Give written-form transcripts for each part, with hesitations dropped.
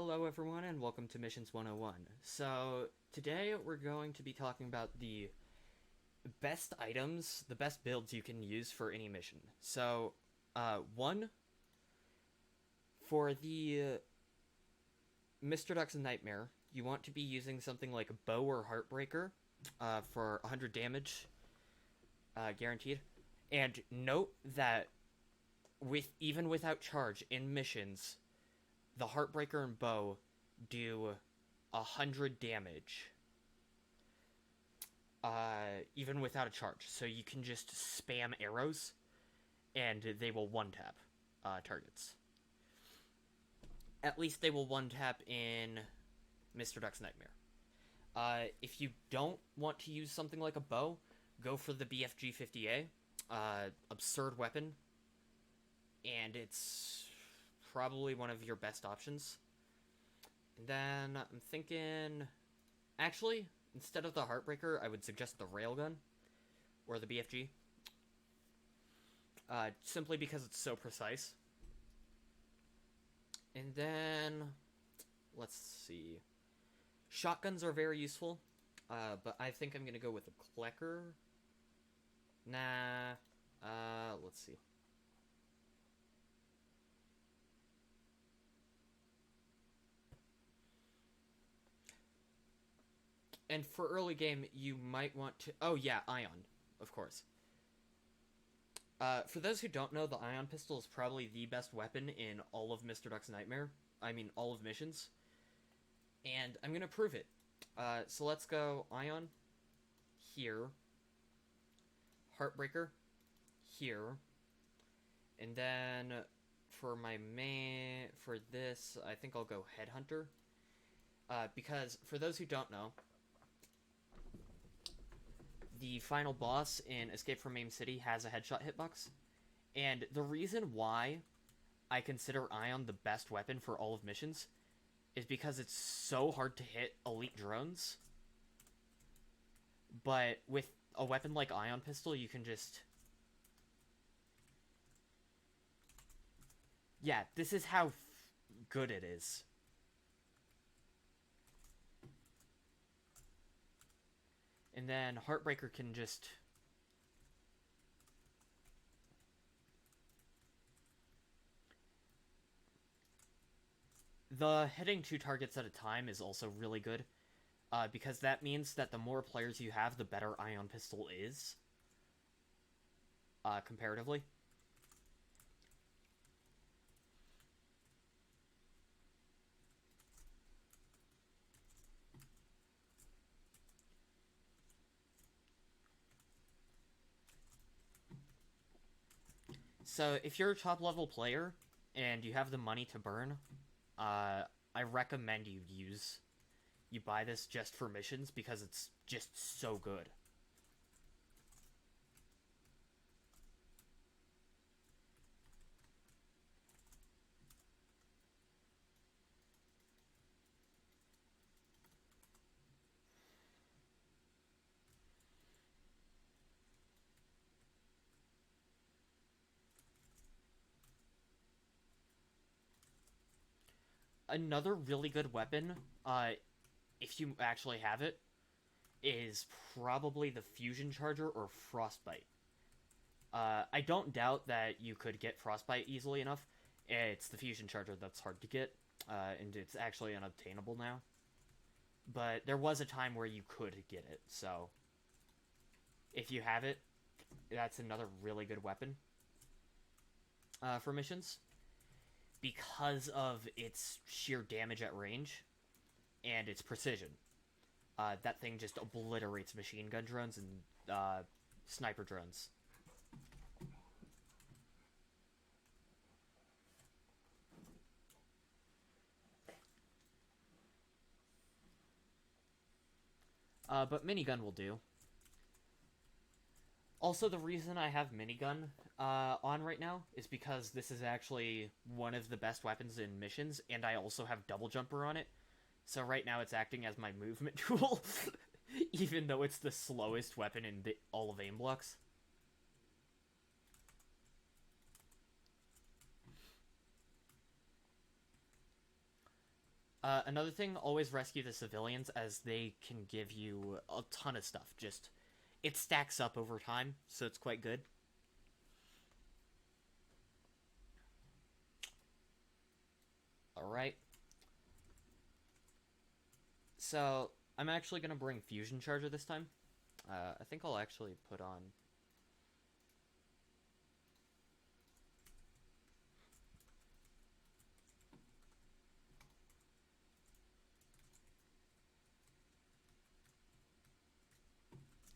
Hello everyone and welcome to Missions 101. So, today we're going to be talking about the best items, the best builds you can use for any mission. So, one, for the Mr. Duck's Nightmare, you want to be using something like Bow or Heartbreaker for 100 damage, guaranteed. And note that even without charge in missions, the Heartbreaker and Bow do 100 damage, even without a charge. So you can just spam arrows, and they will one tap targets. At least they will one tap in Mr. Duck's Nightmare. If you don't want to use something like a bow, go for the BFG 50A. Absurd weapon, and it's probably one of your best options. And then I'm thinking, actually, instead of the Heartbreaker, I would suggest the Railgun or the BFG. Simply because it's so precise. And then, let's see. Shotguns are very useful, but I think I'm going to go with a Klecker. Nah, let's see. And for early game, you might want to... Oh, yeah, Ion, of course. For those who don't know, the Ion Pistol is probably the best weapon in all of Mr. Duck's Nightmare. I mean, all of missions. And I'm going to prove it. So let's go Ion here. Heartbreaker here. And then for my main... For this, I think I'll go Headhunter. Because for those who don't know, the final boss in Escape from Aim City has a headshot hitbox. And the reason why I consider Ion the best weapon for all of missions is because it's so hard to hit elite drones. But with a weapon like Ion Pistol, you can just... Yeah, this is how good it is. And then Heartbreaker can just... The hitting 2 targets at a time is also really good, because that means that the more players you have, the better Ion Pistol is, comparatively. So if you're a top level player and you have the money to burn, I recommend you buy this just for missions because it's just so good. Another really good weapon, if you actually have it, is probably the Fusion Charger or Frostbite. I don't doubt that you could get Frostbite easily enough. It's the Fusion Charger that's hard to get, and it's actually unobtainable now. But there was a time where you could get it, so if you have it, that's another really good weapon for missions. Because of its sheer damage at range and its precision. That thing just obliterates machine gun drones and sniper drones. But minigun will do. Also, the reason I have minigun on right now is because this is actually one of the best weapons in missions, and I also have double jumper on it. So right now it's acting as my movement tool, even though it's the slowest weapon in all of aim blocks. Another thing, always rescue the civilians as they can give you a ton of stuff. Just, it stacks up over time, so it's quite good. Alright. So, I'm actually going to bring Fusion Charger this time. I think I'll actually put on...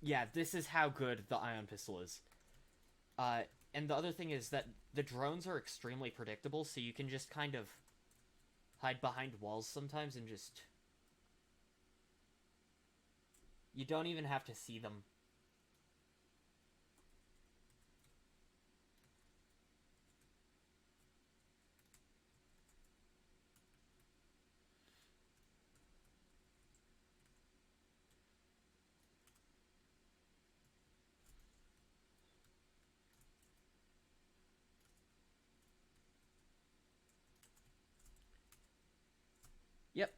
Yeah, this is how good the ion pistol is. And the other thing is that the drones are extremely predictable, so you can just kind of hide behind walls sometimes and just... You don't even have to see them. Yep.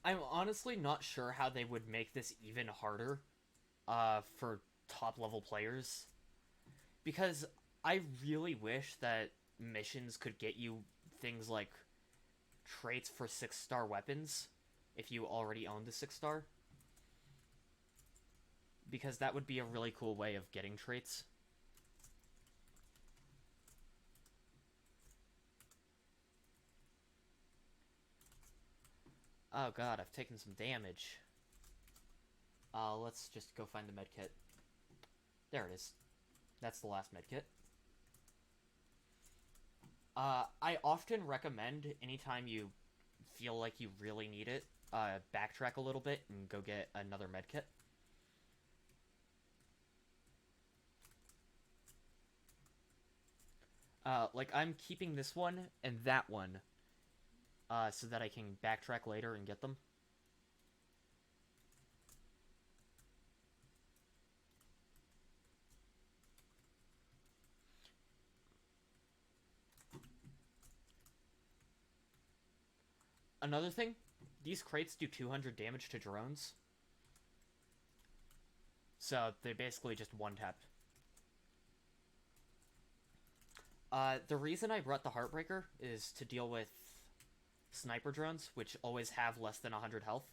I'm honestly not sure how they would make this even harder for top level players. Because I really wish that missions could get you things like traits for 6-star weapons if you already own the 6-star. Because that would be a really cool way of getting traits. Oh god, I've taken some damage. Let's just go find the medkit. There it is. That's the last medkit. I often recommend anytime you feel like you really need it, backtrack a little bit and go get another medkit. Like, I'm keeping this one and that one, so that I can backtrack later and get them. Another thing, these crates do 200 damage to drones. So, they basically just one-tapped. The reason I brought the Heartbreaker is to deal with sniper drones, which always have less than 100 health.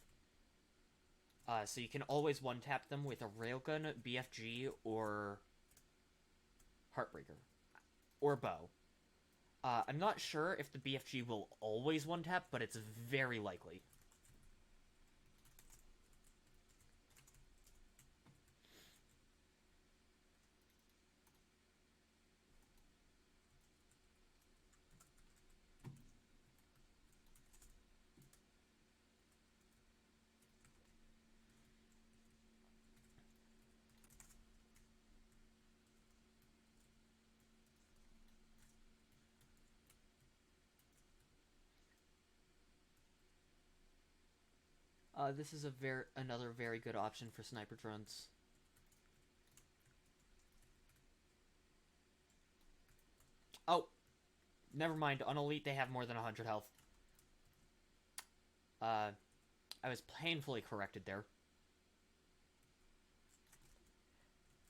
So you can always one-tap them with a Railgun, BFG, or Heartbreaker. Or Bow. I'm not sure if the BFG will always one-tap, but it's very likely. This is another very good option for sniper drones. Oh, never mind. On Elite, they have more than 100 health. I was painfully corrected there.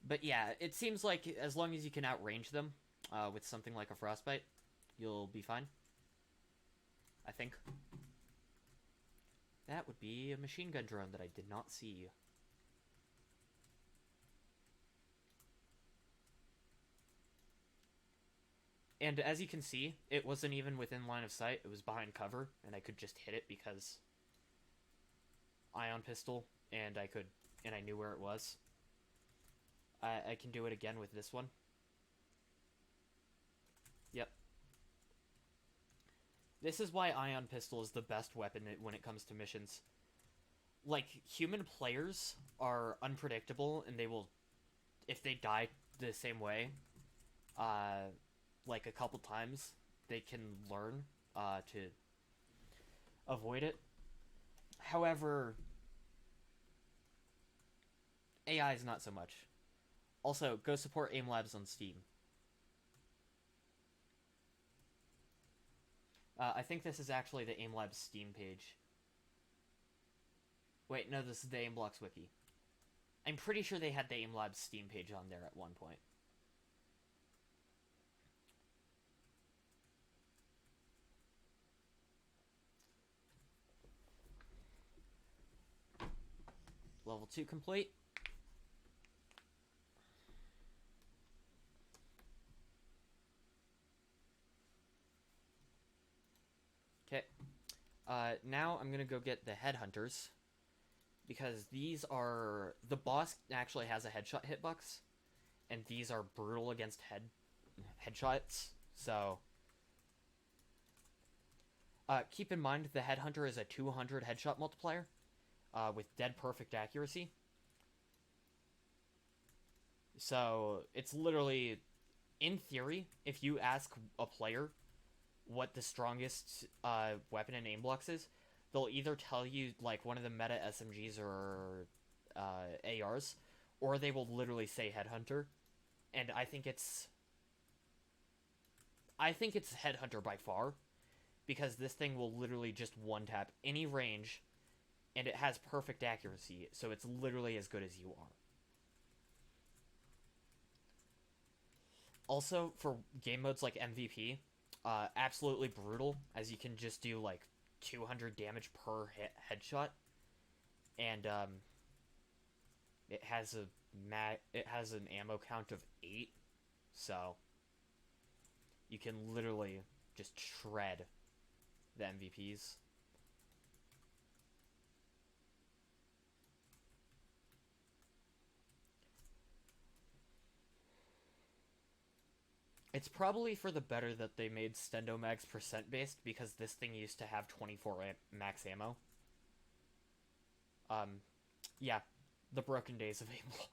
But yeah, it seems like as long as you can outrange them with something like a Frostbite, you'll be fine. I think. That would be a machine gun drone that I did not see. And as you can see, it wasn't even within line of sight. It was behind cover, and I could just hit it because ion pistol, and I knew where it was. I can do it again with this one. Yep. This is why ion pistol is the best weapon when it comes to missions. Like, human players are unpredictable, and they will, if they die the same way, like a couple times, they can learn to avoid it. However, AI is not so much. Also, go support AIM Labs on Steam. I think this is actually the AIM Labs Steam page. Wait, no, this is the AimBlocks wiki. I'm pretty sure they had the AIM Labs Steam page on there at one point. Level 2 complete. Okay. Now I'm gonna go get the headhunters. Because these are... The boss actually has a headshot hitbox. And these are brutal against headshots. So... keep in mind the headhunter is a 200 headshot multiplier. With dead perfect accuracy. So, it's literally... In theory, if you ask a player what the strongest weapon in aim blocks is, they'll either tell you like one of the meta SMGs or ARs, or they will literally say Headhunter, and I think it's Headhunter by far, because this thing will literally just one tap any range, and it has perfect accuracy, so it's literally as good as you are. Also, for game modes like MVP, absolutely brutal, as you can just do like 200 damage per headshot, and it has an ammo count of 8, so you can literally just shred the MVPs. It's probably for the better that they made Stendomags percent based, because this thing used to have 24 max ammo. Yeah, the broken days of Able.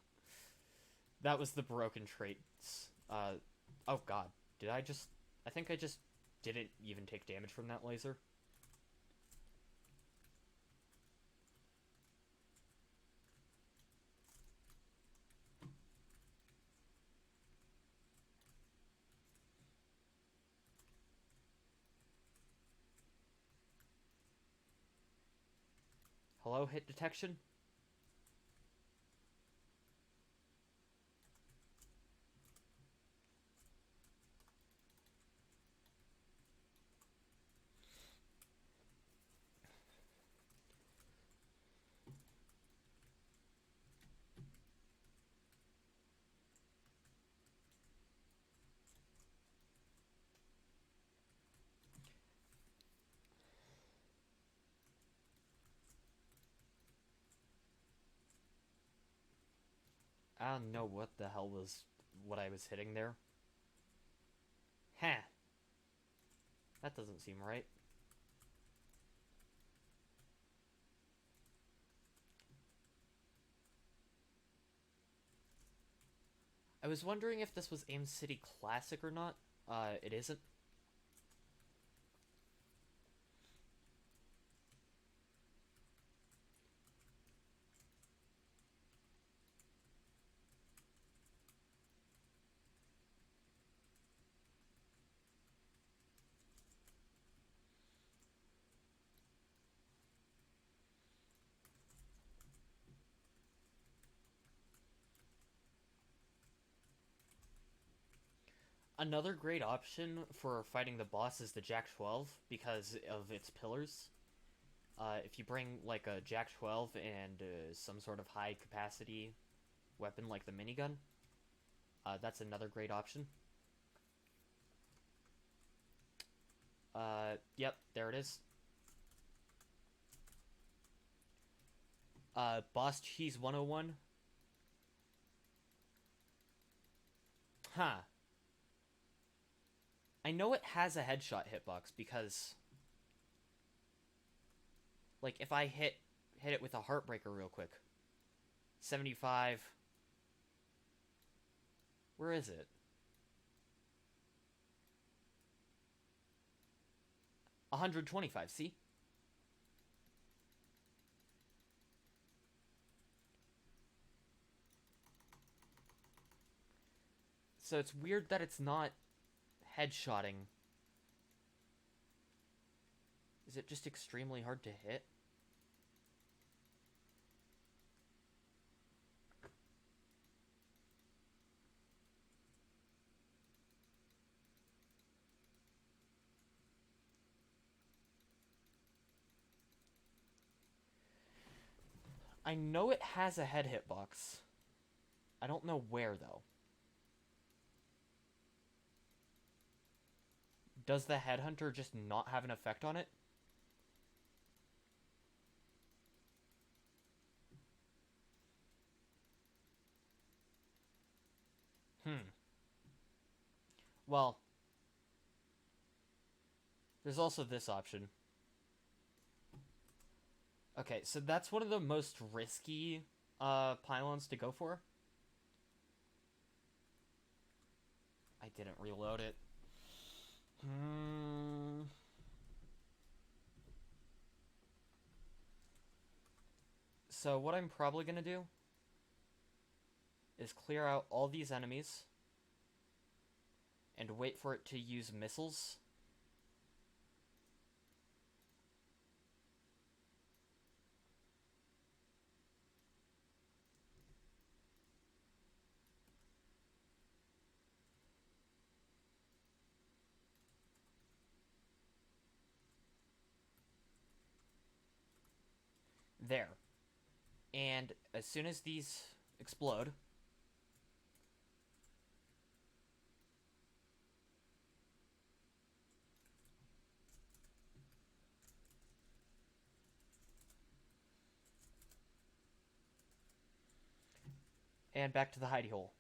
That was the broken traits. Oh god, did I just... I think I just didn't even take damage from that laser. Hello, hit detection? I don't know what the hell was what I was hitting there. Huh. That doesn't seem right. I was wondering if this was Aim City Classic or not. It isn't. Another great option for fighting the boss is the Jak-12 because of its pillars. If you bring like a Jak-12 and some sort of high capacity weapon like the minigun, that's another great option. Yep, there it is. Boss Cheese 101. Huh. I know it has a headshot hitbox because, like, if I hit it with a Heartbreaker real quick. 75. Where is it? 125, see? So it's weird that it's not headshotting. Is it just extremely hard to hit? I know it has a head hitbox. I don't know where, though. Does the Headhunter just not have an effect on it? Hmm. Well, there's also this option. Okay, so that's one of the most risky pylons to go for. I didn't reload it. So what I'm probably gonna do is clear out all these enemies and wait for it to use missiles. There. And as soon as these explode, and back to the hidey hole.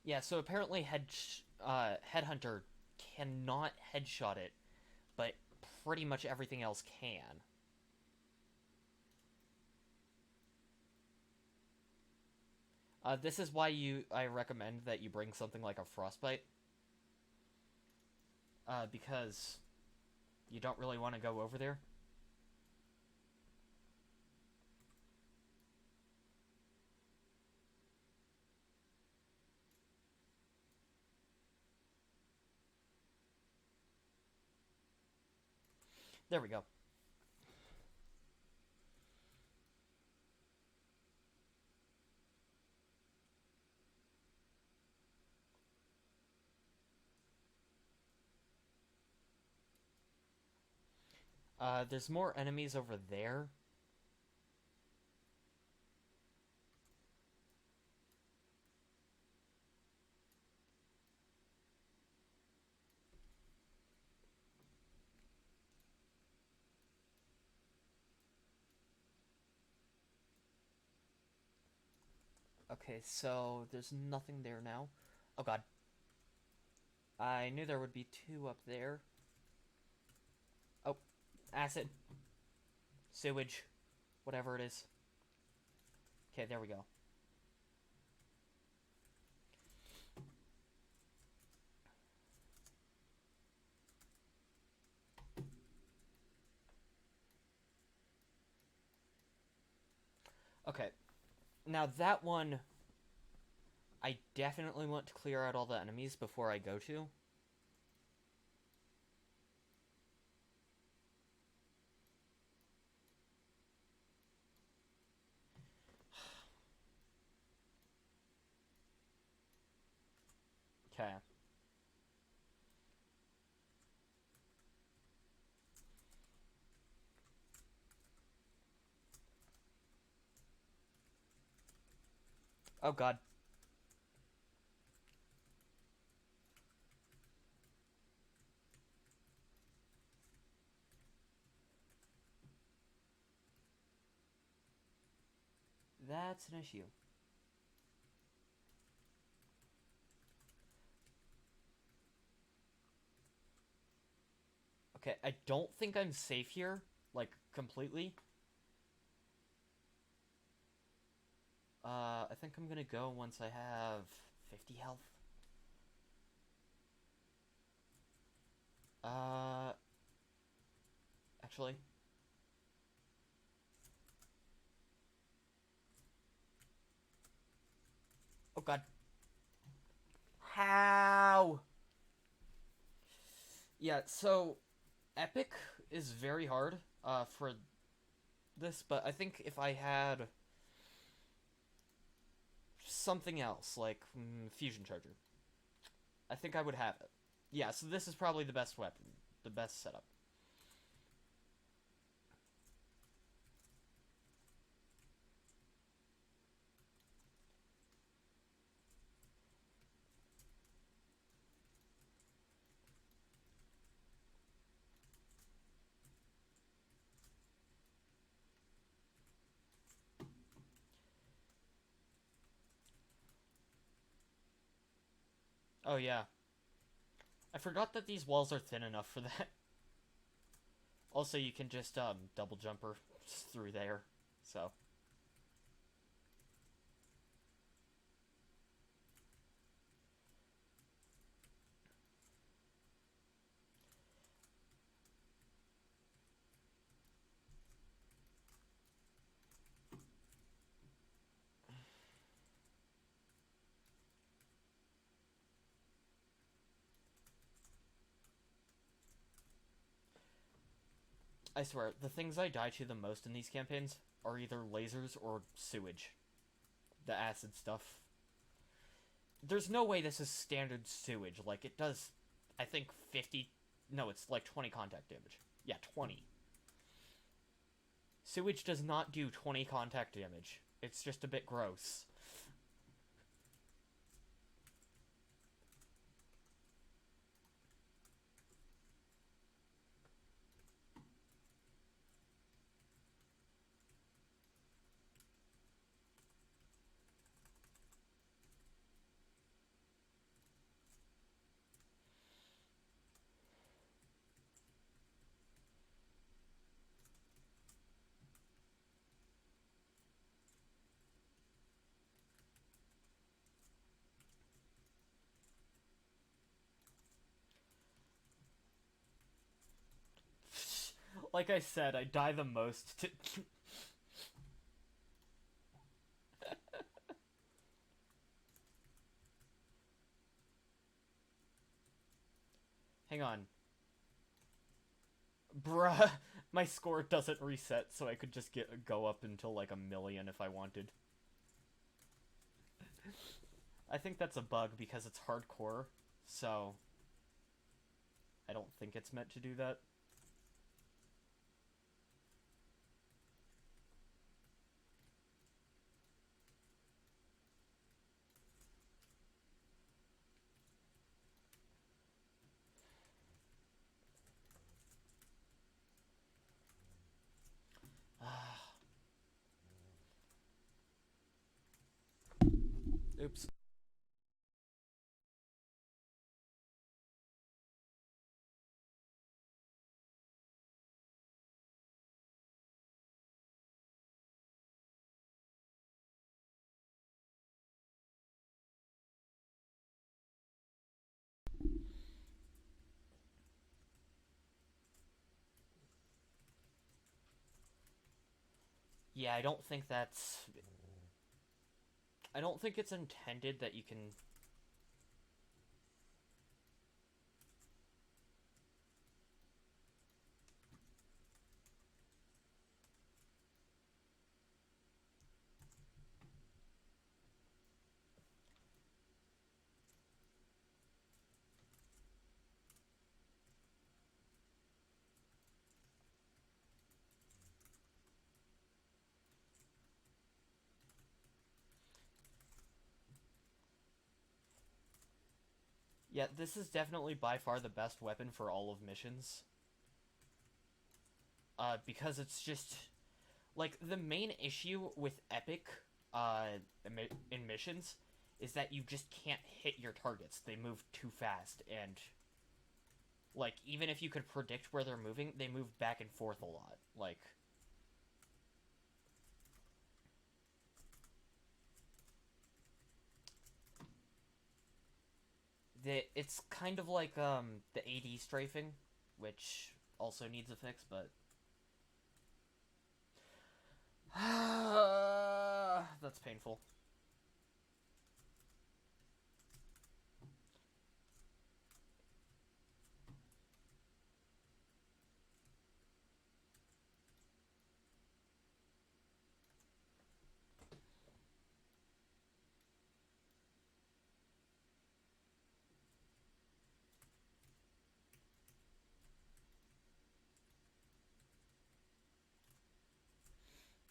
Yeah, so apparently Headhunter cannot headshot it, but pretty much everything else can. This is why I recommend that you bring something like a Frostbite, because you don't really want to go over there. There we go. There's more enemies over there. Okay, so there's nothing there now. Oh god. I knew there would be two up there. Oh, acid. Sewage. Whatever it is. Okay, there we go. Okay. Now that one, I definitely want to clear out all the enemies before I go to. Okay. Oh god. That's an issue. Okay, I don't think I'm safe here, like, completely. I think I'm gonna go once I have 50 health. Uh, actually. Oh god. How? Yeah, so Epic is very hard for this, but I think if I had something else, like Fusion Charger, I think I would have it. Yeah, so this is probably the best weapon, the best setup. Oh yeah, I forgot that these walls are thin enough for that. Also, you can just double jumper through there, so. I swear, the things I die to the most in these campaigns are either lasers or sewage. The acid stuff. There's no way this is standard sewage. Like, it does, I think, 50. No, it's like 20 contact damage. Yeah, 20. Sewage does not do 20 contact damage. It's just a bit gross. Like I said, I die the most to... Hang on. Bruh, my score doesn't reset, so I could just go up until like 1,000,000 if I wanted. I think that's a bug because it's hardcore, so I don't think it's meant to do that. Oops. Yeah, I don't think that's... I don't think it's intended that you can... Yeah, this is definitely by far the best weapon for all of missions. Because it's just... Like, the main issue with Epic, in missions is that you just can't hit your targets. They move too fast, and... Like, even if you could predict where they're moving, they move back and forth a lot. Like... It's kind of like, the AD strafing, which also needs a fix, but That's painful.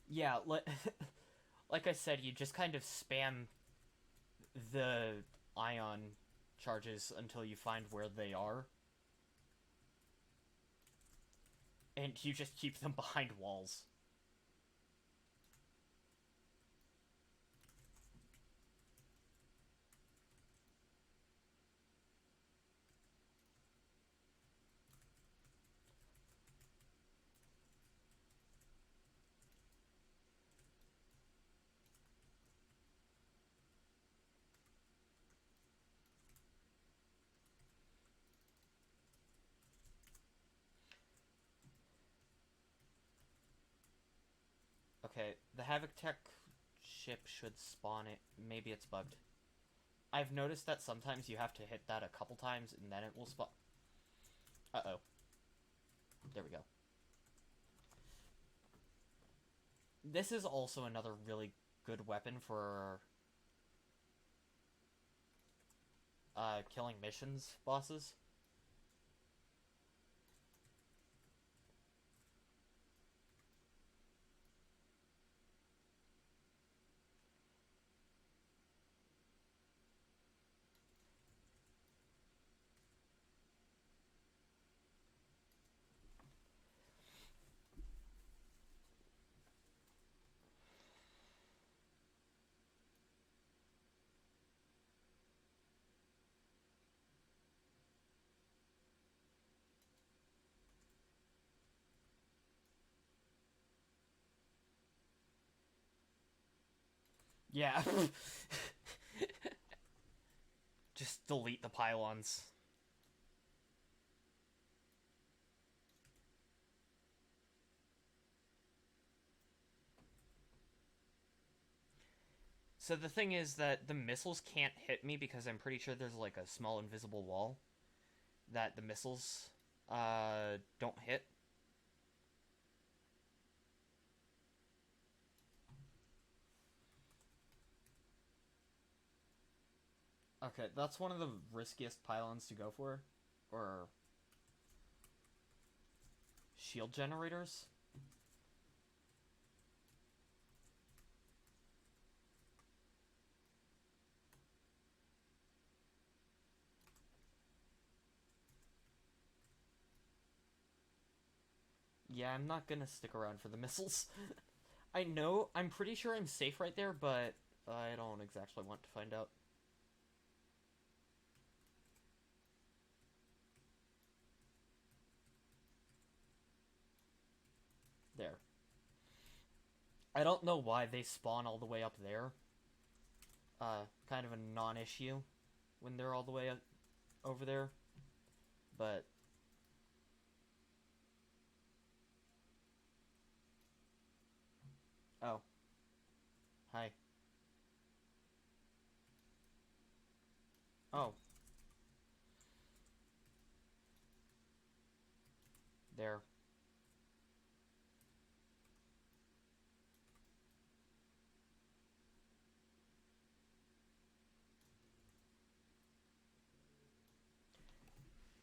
Yeah, like I said, you just kind of spam the ion charges until you find where they are, and you just keep them behind walls. Okay, the Havoc Tech ship should spawn it. Maybe it's bugged. I've noticed that sometimes you have to hit that a couple times and then it will spawn. Uh-oh. There we go. This is also another really good weapon for killing missions bosses. Yeah. Just delete the pylons. So the thing is that the missiles can't hit me because I'm pretty sure there's like a small invisible wall that the missiles don't hit. Okay, that's one of the riskiest pylons to go for. Or shield generators. Yeah, I'm not gonna stick around for the missiles. I know, I'm pretty sure I'm safe right there, but I don't exactly want to find out. There. I don't know why they spawn all the way up there. Kind of a non-issue when they're all the way over there. But oh, hi. Oh, there.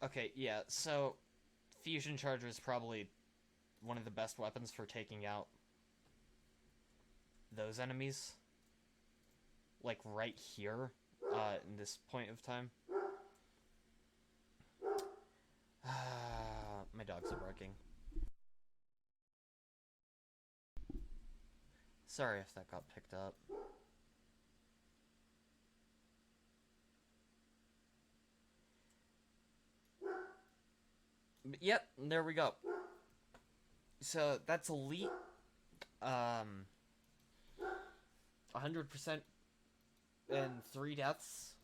Okay, yeah. So fusion charger is probably one of the best weapons for taking out those enemies. Like right here, in this point of time. My dogs are barking. Sorry if that got picked up. But yep, there we go. So that's elite. 100% and 3 deaths.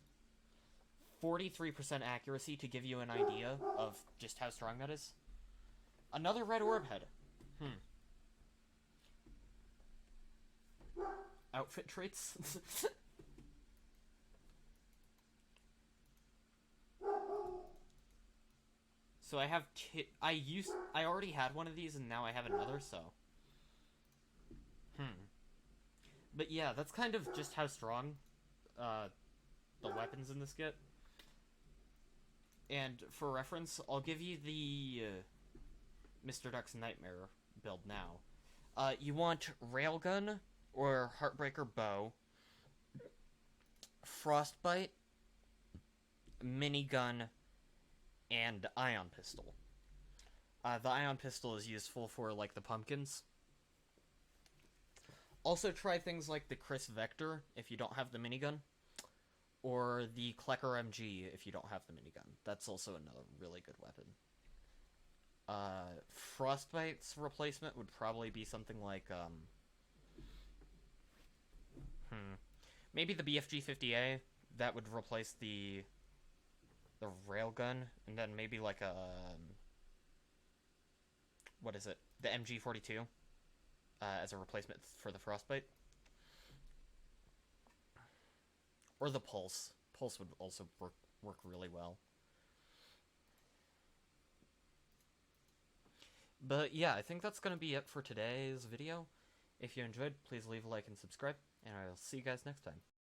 43% accuracy to give you an idea of just how strong that is. Another red orb head. outfit traits. So I have I already had one of these and now I have another, so. But yeah, that's kind of just how strong the weapons in this get. And for reference, I'll give you the Mr. Duck's Nightmare build now. You want Railgun or Heartbreaker Bow, Frostbite, Minigun, and Ion Pistol. The Ion Pistol is useful for, like, the pumpkins. Also try things like the Chris Vector if you don't have the minigun, or the Klecker MG if you don't have the minigun. That's also another really good weapon. Frostbite's replacement would probably be something like, maybe the BFG-50A. That would replace the railgun, and then maybe like a, what is it? The MG-42, as a replacement for the Frostbite. Or the Pulse. Pulse would also work really well. But yeah, I think that's going to be it for today's video. If you enjoyed, please leave a like and subscribe, and I'll see you guys next time.